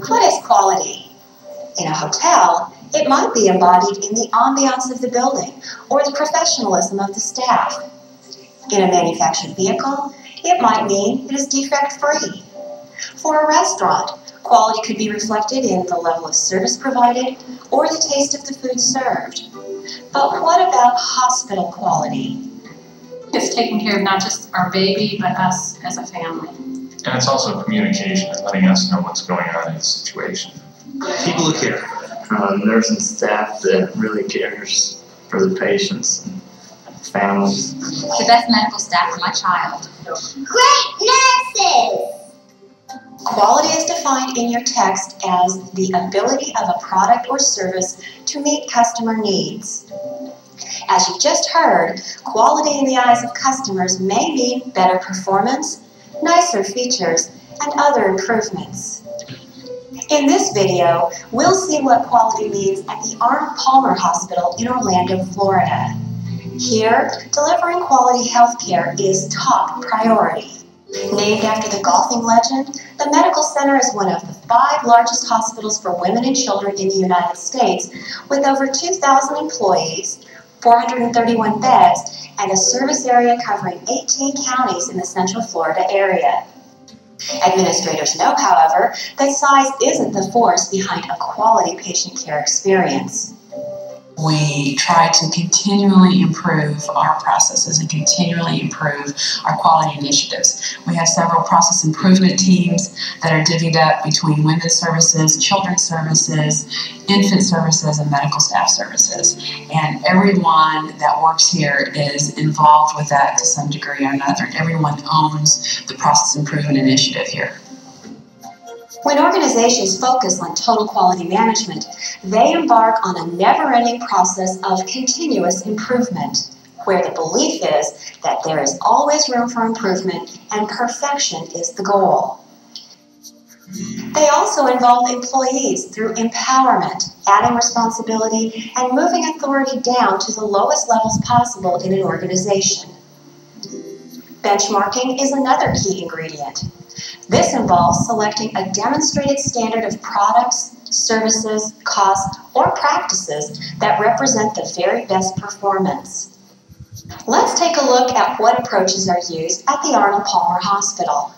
What is quality? In a hotel, it might be embodied in the ambiance of the building or the professionalism of the staff. In a manufactured vehicle, it might mean it is defect-free. For a restaurant, quality could be reflected in the level of service provided or the taste of the food served. But what about hospital quality? It's taking care of not just our baby, but us as a family. And it's also communication and letting us know what's going on in the situation. People who care. Nursing staff that really cares for the patients and families. The best medical staff for my child. Great nurses! Quality is defined in your text as the ability of a product or service to meet customer needs. As you've just heard, quality in the eyes of customers may mean better performance, nicer features, and other improvements. In this video, we'll see what quality means at the Arnold Palmer Hospital in Orlando, Florida. Here, delivering quality health care is top priority. Named after the golfing legend, the medical center is one of the 5 largest hospitals for women and children in the United States, with over 2,000 employees, 431 beds, and a service area covering 18 counties in the Central Florida area. Administrators know, however, that size isn't the force behind a quality patient care experience. We try to continually improve our processes and continually improve our quality initiatives. We have several process improvement teams that are divvied up between women's services, children's services, infant services, and medical staff services. And everyone that works here is involved with that to some degree or another. Everyone owns the process improvement initiative here. When organizations focus on total quality management, they embark on a never-ending process of continuous improvement, where the belief is that there is always room for improvement and perfection is the goal. They also involve employees through empowerment, adding responsibility, and moving authority down to the lowest levels possible in an organization. Benchmarking is another key ingredient. This involves selecting a demonstrated standard of products, services, costs, or practices that represent the very best performance. Let's take a look at what approaches are used at the Arnold Palmer Hospital.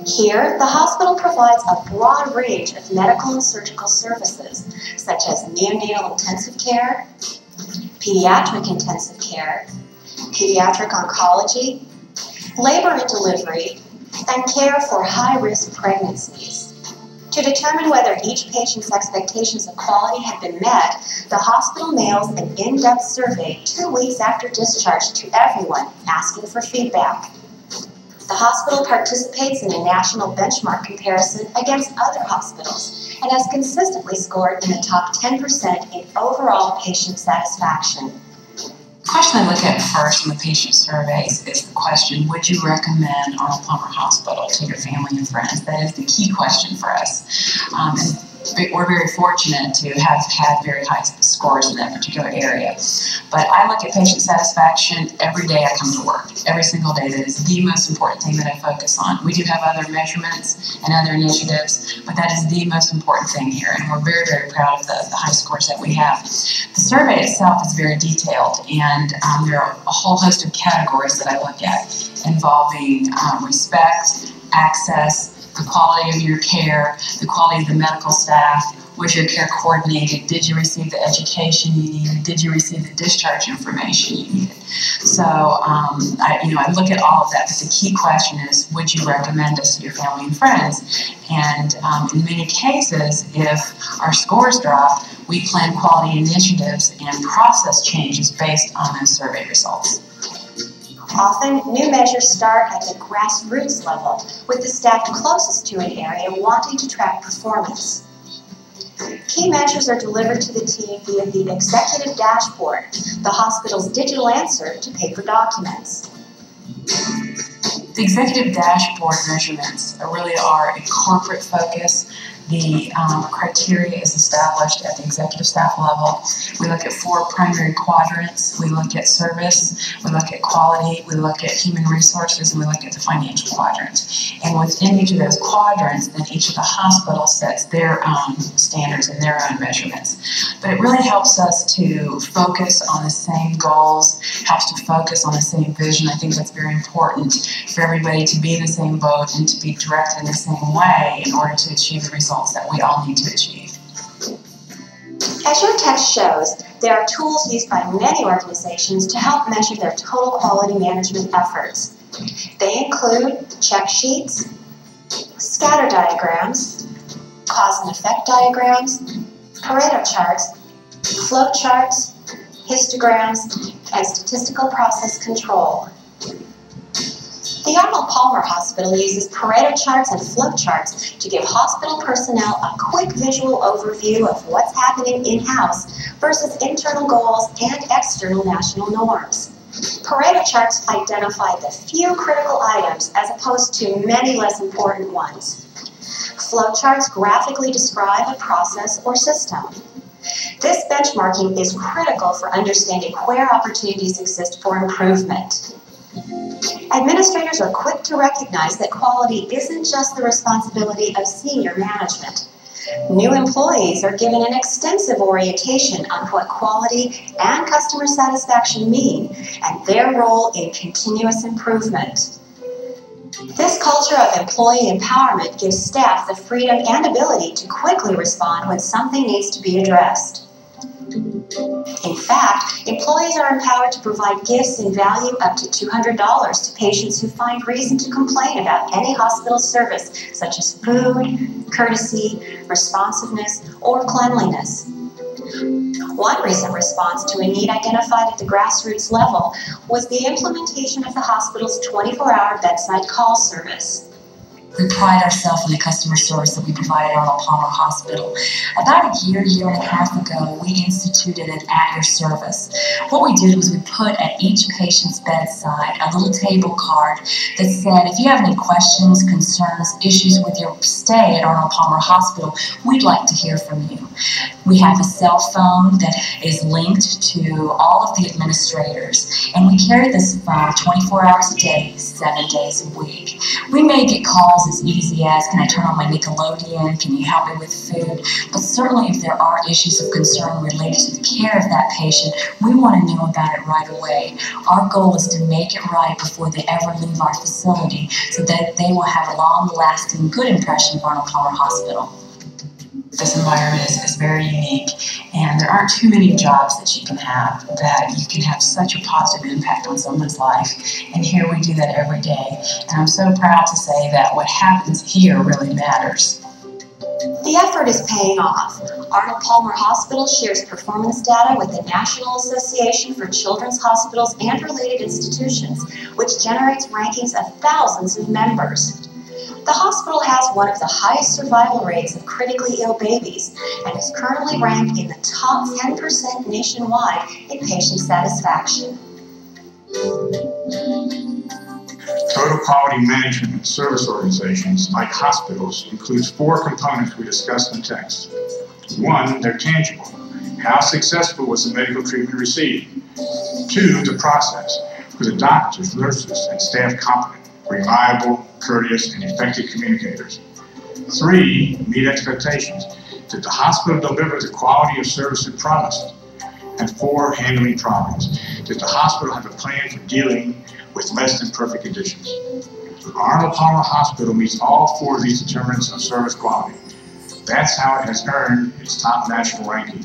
Here, the hospital provides a broad range of medical and surgical services, such as neonatal intensive care, pediatric intensive care, pediatric oncology, labor and delivery, and care for high-risk pregnancies. To determine whether each patient's expectations of quality have been met, the hospital mails an in-depth survey 2 weeks after discharge to everyone, asking for feedback. The hospital participates in a national benchmark comparison against other hospitals and has consistently scored in the top 10% in overall patient satisfaction. The question I look at first in the patient surveys is the question, would you recommend Arnold Palmer Hospital to your family and friends? That is the key question for us. And we're very fortunate to have had very high scores in that particular area. But I look at patient satisfaction every day I come to work. Every single day, that is the most important thing that I focus on. We do have other measurements and other initiatives, but that is the most important thing here. And we're very, very proud of the high scores that we have. The survey itself is very detailed, and there are a whole host of categories that I look at involving respect, access, the quality of your care, the quality of the medical staff. Was your care coordinated? Did you receive the education you needed? Did you receive the discharge information you needed? So I look at all of that, but the key question is, would you recommend us to your family and friends? And in many cases, if our scores drop, we plan quality initiatives and process changes based on those survey results. Often, new measures start at the grassroots level, with the staff closest to an area wanting to track performance. Key measures are delivered to the team via the executive dashboard, the hospital's digital answer to paper documents. The executive dashboard measurements really are a corporate focus. The criteria is established at the executive staff level. We look at 4 primary quadrants. We look at service, we look at quality, we look at human resources, and we look at the financial quadrant. And within each of those quadrants, then each of the hospitals sets their own standards and their own measurements. But it really helps us to focus on the same goals, helps to focus on the same vision. I think that's very important for everybody to be in the same boat and to be directed in the same way in order to achieve the results that we all need to achieve. As your text shows, there are tools used by many organizations to help measure their total quality management efforts. They include check sheets, scatter diagrams, cause and effect diagrams, Pareto charts, flow charts, histograms, and statistical process control. The Arnold Palmer Hospital uses Pareto charts and flow charts to give hospital personnel a quick visual overview of what's happening in-house versus internal goals and external national norms. Pareto charts identify the few critical items as opposed to many less important ones. Flow charts graphically describe a process or system. This benchmarking is critical for understanding where opportunities exist for improvement. Administrators are quick to recognize that quality isn't just the responsibility of senior management. New employees are given an extensive orientation on what quality and customer satisfaction mean and their role in continuous improvement. This culture of employee empowerment gives staff the freedom and ability to quickly respond when something needs to be addressed. In fact, employees are empowered to provide gifts in value up to $200 to patients who find reason to complain about any hospital service, such as food, courtesy, responsiveness, or cleanliness. One recent response to a need identified at the grassroots level was the implementation of the hospital's 24-hour bedside call service. We pride ourselves in the customer service that we provide at Arnold Palmer Hospital. About a year and a half ago, we instituted an at your service. What we did was we put at each patient's bedside a little table card that said, if you have any questions, concerns, issues with your stay at Arnold Palmer Hospital, we'd like to hear from you. We have a cell phone that is linked to all of the administrators, and we carry this phone 24 hours a day, 7 days a week. We may get calls as easy as, can I turn on my Nickelodeon? Can you help me with food? But certainly if there are issues of concern related to the care of that patient, we want to know about it right away. Our goal is to make it right before they ever leave our facility so that they will have a long-lasting good impression of Arnold Palmer Hospital. This environment is very unique, and there aren't too many jobs that you can have that you can have such a positive impact on someone's life, and here we do that every day. And I'm so proud to say that what happens here really matters. The effort is paying off. Arnold Palmer Hospital shares performance data with the National Association for Children's Hospitals and Related Institutions, which generates rankings of thousands of members. The hospital has one of the highest survival rates of critically ill babies and is currently ranked in the top 10% nationwide in patient satisfaction. Total quality management and service organizations, like hospitals, includes 4 components we discussed in the text. 1, they're tangible. How successful was the medical treatment received? 2, the process. Were the doctors, nurses, and staff competent, reliable, courteous, and effective communicators? 3, meet expectations. Did the hospital deliver the quality of service it promised? And 4, handling problems. Did the hospital have a plan for dealing with less than perfect conditions? Arnold Palmer Hospital meets all 4 of these determinants of service quality. That's how it has earned its top national ranking.